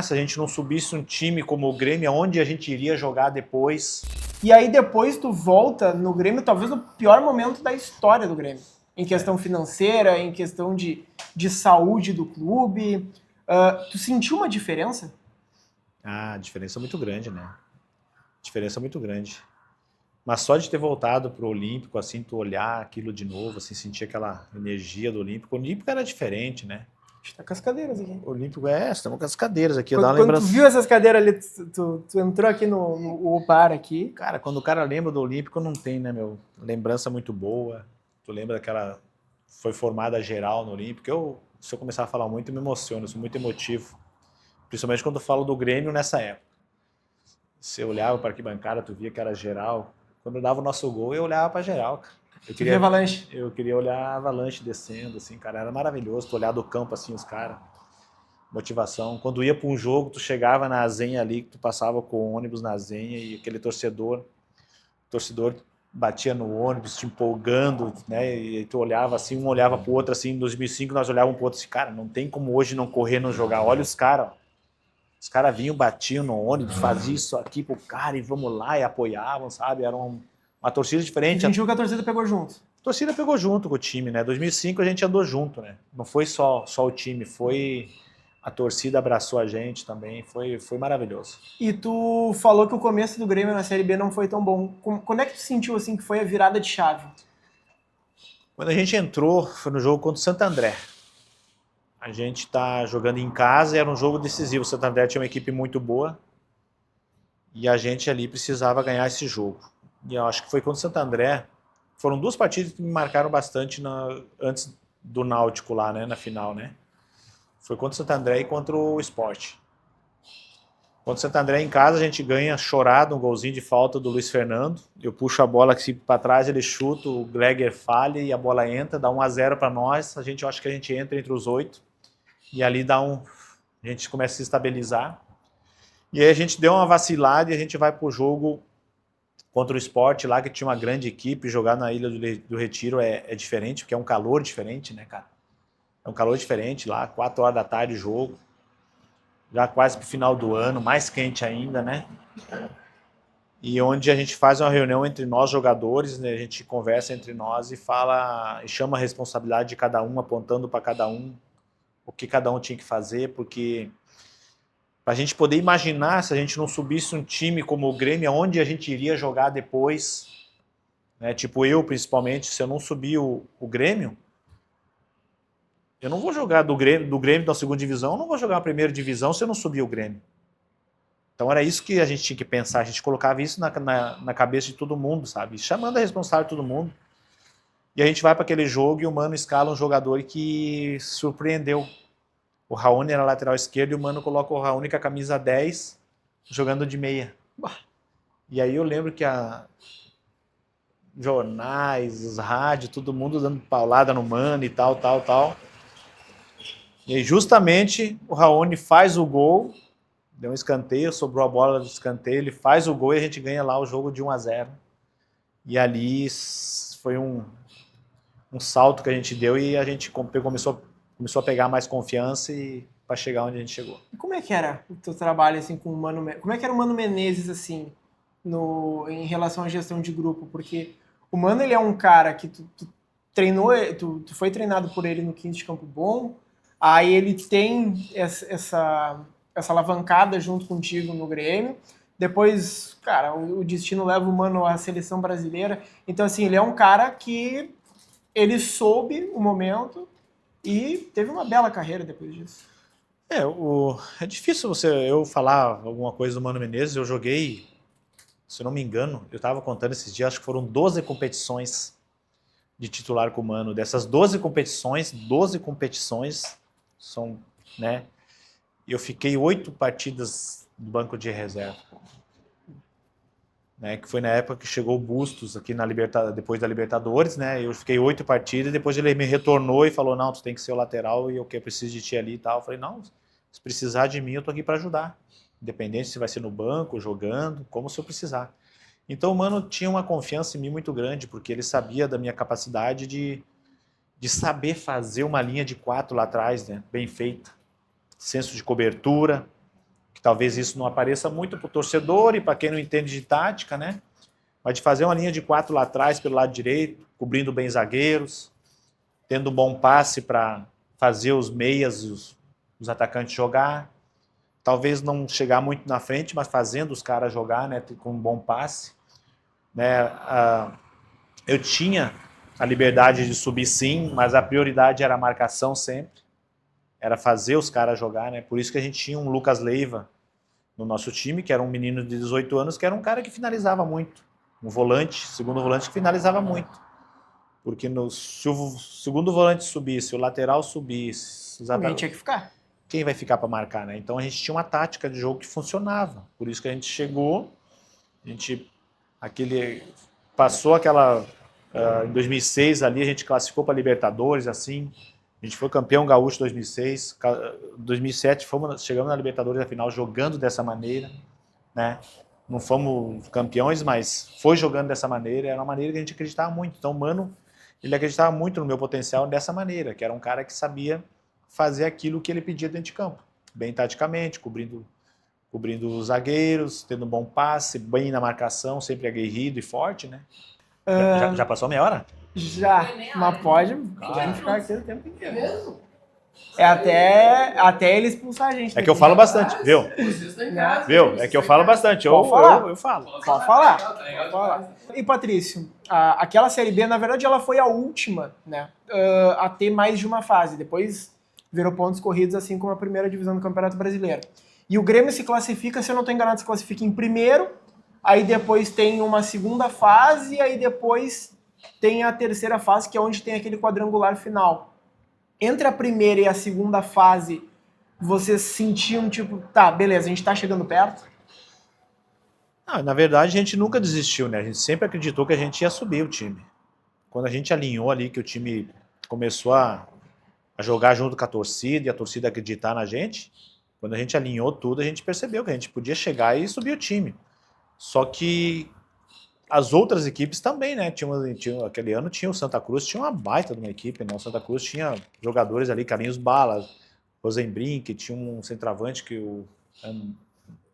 Se a gente não subisse um time como o Grêmio, aonde a gente iria jogar depois? E aí depois tu volta no Grêmio, talvez no pior momento da história do Grêmio. Em questão financeira, em questão de saúde do clube. Tu sentiu uma diferença? Ah, diferença muito grande, né? Diferença muito grande. Mas só de ter voltado pro Olímpico, assim, tu olhar aquilo de novo, assim, sentir aquela energia do Olímpico. O Olímpico era diferente, né? A gente tá com as cadeiras aqui. O Olímpico estamos com as cadeiras aqui, Quando, dá uma quando tu lembrança. viu essas cadeiras ali, tu entrou aqui no bar aqui. Cara, quando o cara lembra do Olímpico, não tem, né, meu? Lembrança muito boa. Tu lembra daquela. Foi formada geral no Olímpico. Se eu começar a falar muito, eu me emociono, eu sou muito emotivo. Principalmente quando eu falo do Grêmio nessa época. Você olhava para a arquibancada, tu via que era geral. Quando dava o nosso gol, eu olhava para geral, cara. Eu queria olhar a Avalanche descendo, assim, cara. Era maravilhoso tu olhar do campo, assim, os caras. Motivação. Quando ia para um jogo, tu chegava na Zenha ali, tu passava com o ônibus na Zenha e aquele torcedor batia no ônibus, te empolgando, né? E tu olhava assim, um olhava pro outro assim. Em 2005 nós olhávamos pro outro assim, cara, não tem como hoje não correr, não jogar. Olha os caras, os caras vinham, batiam no ônibus, faziam isso aqui pro cara e vamos lá e apoiavam, sabe? Era uma torcida diferente. A gente viu que a torcida pegou junto. A torcida pegou junto com o time, né? 2005 a gente andou junto, né? Não foi só o time, foi a torcida abraçou a gente também, foi maravilhoso. E tu falou que o começo do Grêmio na Série B não foi tão bom. Quando é que tu sentiu assim que foi a virada de chave? Quando a gente entrou, foi no jogo contra o Santo André. A gente tá jogando em casa e era um jogo decisivo. O Santo André tinha uma equipe muito boa e a gente ali precisava ganhar esse jogo. E eu acho que foi contra o Santo André. Foram duas partidas que me marcaram bastante antes do Náutico lá, né, na final, né? Foi contra o Santo André e contra o Sport. Contra o Santo André em casa a gente ganha chorado, um golzinho de falta do Luiz Fernando. Eu puxo a bola aqui para trás, ele chuta, o Gregor falha e a bola entra, dá 1-0 para nós. Eu acho que a gente entra entre os 8 e ali a gente começa a se estabilizar. E aí a gente deu uma vacilada e a gente vai pro jogo contra o Sport lá, que tinha uma grande equipe. Jogar na Ilha do Retiro é diferente, porque é um calor diferente, né, cara? É um calor diferente lá, 4 horas da tarde o jogo. Já quase pro final do ano, mais quente ainda, né? E onde a gente faz uma reunião entre nós jogadores, né? A gente conversa entre nós e fala, e chama a responsabilidade de cada um, apontando para cada um o que cada um tinha que fazer, porque para a gente poder imaginar se a gente não subisse um time como o Grêmio, aonde a gente iria jogar depois, né? Tipo eu, principalmente, se eu não subir o Grêmio, eu não vou jogar do Grêmio da segunda divisão, eu não vou jogar a primeira divisão se eu não subir o Grêmio. Então era isso que a gente tinha que pensar, a gente colocava isso na cabeça de todo mundo, sabe? Chamando a responsável de todo mundo. E a gente vai para aquele jogo e o Mano escala um jogador que surpreendeu. O Raoni era lateral esquerdo e o Mano coloca o Raoni com a camisa 10 jogando de meia. E aí eu lembro que jornais, os rádios, todo mundo dando paulada no Mano e tal. E aí justamente o Raoni faz o gol, deu um escanteio, sobrou a bola do escanteio, ele faz o gol e a gente ganha lá o jogo de 1-0. E ali foi um salto que a gente deu e a gente começou a pegar mais confiança e para chegar onde a gente chegou. E como é que era o teu trabalho assim com o Mano? Como é que era o Mano Menezes assim em relação à gestão de grupo? Porque o Mano ele é um cara que tu treinou, tu foi treinado por ele no 15 de Campo Bom, aí ele tem essa alavancada junto contigo no Grêmio. Depois, cara, o destino leva o Mano à seleção brasileira. Então assim, ele é um cara que ele soube o momento e teve uma bela carreira depois disso. É difícil eu falar alguma coisa do Mano Menezes. Eu joguei, se eu não me engano, eu estava contando esses dias, acho que foram 12 competições de titular com o Mano. Dessas 12 competições são, né? Eu fiquei 8 partidas no banco de reserva. Né, que foi na época que chegou o Bustos aqui depois da Libertadores, né? Eu fiquei 8 partidas, depois ele me retornou e falou: não, tu tem que ser o lateral e eu preciso de ti ali e tal. Eu falei: não, se precisar de mim, eu tô aqui para ajudar. Independente se vai ser no banco, jogando, como se eu precisar. Então o Mano tinha uma confiança em mim muito grande, porque ele sabia da minha capacidade de saber fazer uma linha de 4 lá atrás, né? Bem feita. Senso de cobertura, que talvez isso não apareça muito para o torcedor e para quem não entende de tática, né? Mas de fazer uma linha de 4 lá atrás, pelo lado direito, cobrindo bem zagueiros, tendo um bom passe para fazer os meias e os atacantes jogar. Talvez não chegar muito na frente, mas fazendo os caras jogar, né, com um bom passe. Né? Eu tinha a liberdade de subir sim, mas a prioridade era a marcação sempre. Era fazer os caras jogar, né? Por isso que a gente tinha um Lucas Leiva no nosso time, que era um menino de 18 anos, que era um cara que finalizava muito. Um volante, segundo volante, que finalizava muito. Porque se o segundo volante subisse, o lateral subisse... Alguém tinha que ficar. Quem vai ficar para marcar, né? Então a gente tinha uma tática de jogo que funcionava. Por isso que a gente chegou, passou aquela... em 2006 ali a gente classificou para Libertadores, assim... A gente foi campeão gaúcho em 2006, 2007 chegamos na Libertadores da final jogando dessa maneira, né? Não fomos campeões, mas foi jogando dessa maneira, era uma maneira que a gente acreditava muito. Então o Mano, ele acreditava muito no meu potencial dessa maneira, que era um cara que sabia fazer aquilo que ele pedia dentro de campo, bem taticamente, cobrindo os zagueiros, tendo um bom passe, bem na marcação, sempre aguerrido e forte, né? Já passou meia hora? Já, mas pode ficar aqui o tempo inteiro. É até ele expulsar a gente. É que eu falo bastante, viu? Viu? É que eu falo bastante. Eu falo. Pode falar. E, Patrício, aquela Série B, na verdade, ela foi a última, né? A ter mais de uma fase. Depois virou pontos corridos, assim como a primeira divisão do Campeonato Brasileiro. E o Grêmio se classifica, se eu não estou enganado, se classifica em primeiro, aí depois tem uma segunda fase, aí depois tem a terceira fase, que é onde tem aquele quadrangular final. Entre a primeira e a segunda fase, vocês sentiam tipo, tá, beleza, a gente tá chegando perto? Na verdade, a gente nunca desistiu, né? A gente sempre acreditou que a gente ia subir o time. Quando a gente alinhou ali, que o time começou a jogar junto com a torcida e a torcida acreditar na gente, quando a gente alinhou tudo, a gente percebeu que a gente podia chegar e subir o time. Só que as outras equipes também, né? Aquele ano tinha o Santa Cruz, tinha uma baita de uma equipe, né? O Santa Cruz tinha jogadores ali, Carlinhos Bala, Rosenbrink, tinha um centroavante que o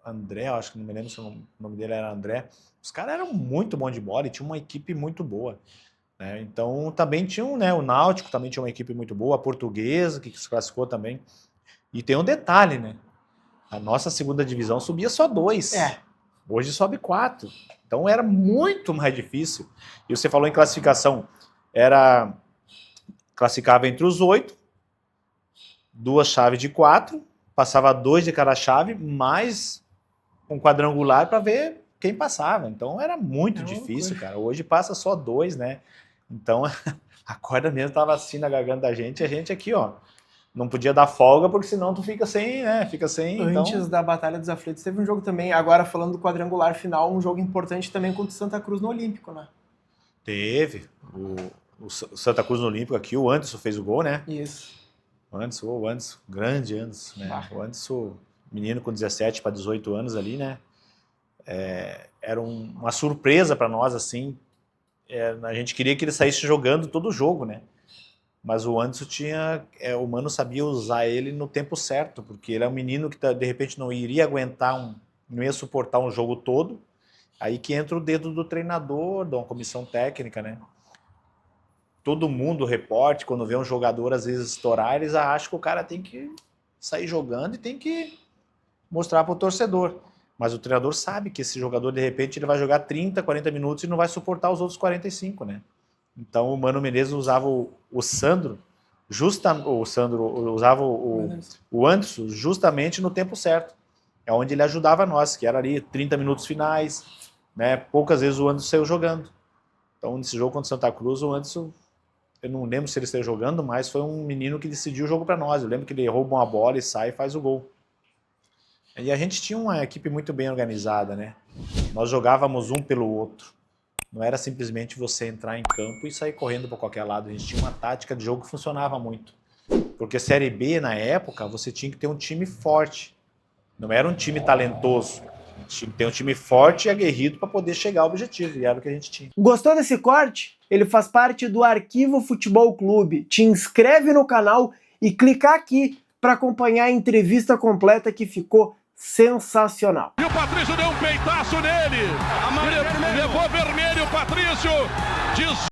André, acho que não me lembro se o nome dele era André. Os caras eram muito bons de bola e tinha uma equipe muito boa. Né? Então também tinha, né, o Náutico também tinha uma equipe muito boa, a Portuguesa, que se classificou também. E tem um detalhe, né? A nossa segunda divisão subia só 2. Hoje sobe 4. Então era muito mais difícil. E você falou em classificação. Classificava entre os 8, 2 chaves de 4, passava 2 de cada chave, mais um quadrangular para ver quem passava. Então era muito difícil, cara. Hoje passa só 2, né? Então a corda mesmo estava assim na garganta da gente, e a gente aqui, ó, não podia dar folga, porque senão tu fica sem, né? Antes da Batalha dos Aflitos, teve um jogo também, agora falando do quadrangular final, um jogo importante também contra o Santa Cruz no Olímpico, né? Teve. O Santa Cruz no Olímpico aqui, o Anderson fez o gol, né? Isso. O Anderson, grande Anderson, né? O Anderson, menino com 17 para 18 anos ali, né? Era uma surpresa para nós, assim. A gente queria que ele saísse jogando todo o jogo, né? Mas o Anderson o Mano sabia usar ele no tempo certo, porque ele é um menino que de repente não iria aguentar, não ia suportar um jogo todo. Aí que entra o dedo do treinador, da comissão técnica, né? Todo mundo, reporte, quando vê um jogador às vezes estourar, eles acham que o cara tem que sair jogando e tem que mostrar para o torcedor. Mas o treinador sabe que esse jogador, de repente, ele vai jogar 30, 40 minutos e não vai suportar os outros 45, né? Então o Mano Menezes usava o Sandro, usava o Anderson justamente no tempo certo. É onde ele ajudava nós, que era ali 30 minutos finais, né? Poucas vezes o Anderson saiu jogando. Então nesse jogo contra o Santa Cruz, o Anderson, eu não lembro se ele saiu jogando, mas foi um menino que decidiu o jogo para nós. Eu lembro que ele rouba uma bola e sai e faz o gol. E a gente tinha uma equipe muito bem organizada, né? Nós jogávamos um pelo outro. Não era simplesmente você entrar em campo e sair correndo para qualquer lado. A gente tinha uma tática de jogo que funcionava muito. Porque Série B, na época, você tinha que ter um time forte. Não era um time talentoso. Tinha que ter um time forte e aguerrido para poder chegar ao objetivo. E era o que a gente tinha. Gostou desse corte? Ele faz parte do Arquivo Futebol Clube. Te inscreve no canal e clica aqui para acompanhar a entrevista completa que ficou sensacional. E o Patrício deu um peitaço nele. Levou vermelho o Patrício.